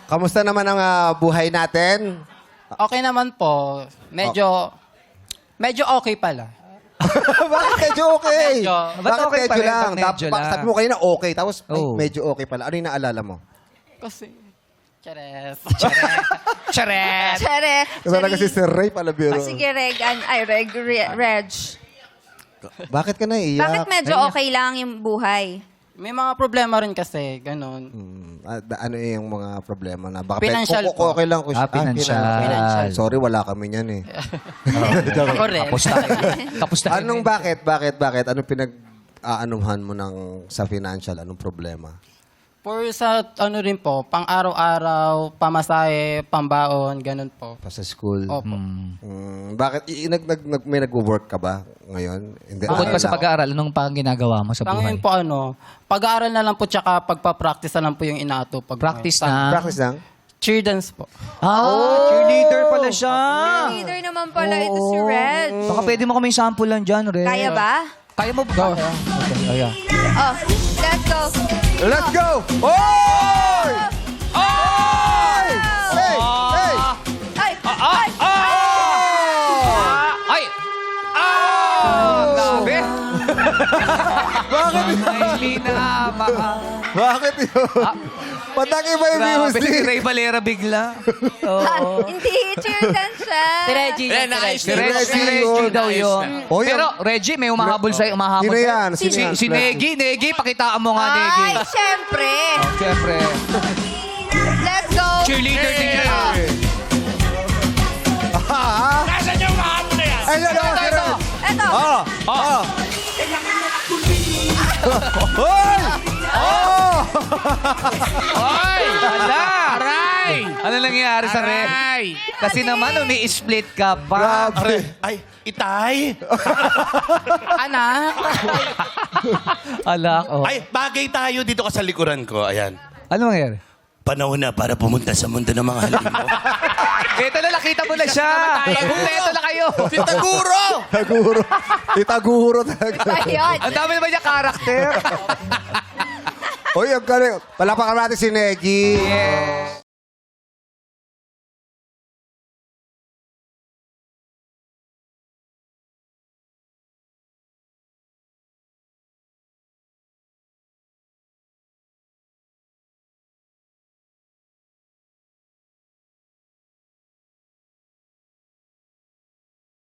Kamusta naman ang buhay natin? Okay naman po. Medyo okay pala. Bakit medyo okay? Medyo. Ba't okay pa rin? lang? Ba't medyo lang? Sabi mo kayo na okay, tapos ay, Oh. medyo okay pala. Ano yung naalala mo? Kasi, chares. Charet! Chere. Talaga si Sir Ray Palabiro. Sige, Reg. Bakit ka naiiyak? Bakit medyo okay lang yung buhay? May mga problema rin kasi, ganun. Ano yung mga problema na? Baka Financial kung okay lang. Financial. Financial. Sorry, wala kami niyan eh. Ako rin. Tapos na. Anong bakit? Anong pinag-aanuhan mo sa financial? Anong problema? For sa ano rin po, pang araw-araw, pamasahe, pambaon, ganun po. Pa sa school? Opo. Bakit? May nag-work ka ba ngayon? Hindi. Bukod pa sa pag-aaral, anong pang ginagawa mo sa buhay? Ngayon po pag-aaral na lang po tsaka pagpa-practice na lang po yung inaato. Practice na. Practice lang? Cheer dance po. Cheerleader pala siya. Leader naman pala ito si Reg. Baka pwede mo kami sample dyan, Red. Kaya ba? Kaya mo ba? Okay, ayan. Oh, let's go. Let's go! Oy! Oy! Hey! Hey! Ay! Ay! Ay! Grabe! Bakit yun? Hindi na Bakit yun? Patang iba yung Grabe, si music. Ray Valera bigla. Oo. Hindi, cheer dance siya. Si Reggie. Si Reggie daw yun. Oh, yan. Pero, Reggie, may umahabol sa'yo. Umahabol Sino sa'yo. yan? Sino yan? Si Negi, pakitaan mo nga, Negi. Ay, syempre. Siyempre. Let's go. Cheerleader din yan. Nasaan yung mahabol na yan? Ay, ano? Ito. Eto. Oh! Oh! Hoy! Oh! Ay! Ala! Aray! Ano nangyayari sa Red? Aray! Kasi naman, umi-split ka pa. Grabe. Ay, itay! Anak. Alak, oh. Ay, bagay tayo dito ka sa likuran ko. Ayan. Ano nangyayari? Panahon na para pumunta sa mundo ng mga halimaw. Ito na, nakita mo na siya. Kompleto na kayo. Si Taguro! Taguro. Itaguro talaga. Ayun. Ang dami naman niya karakter. Hoy, ang galing. Palapakan natin si Negi. Yeah.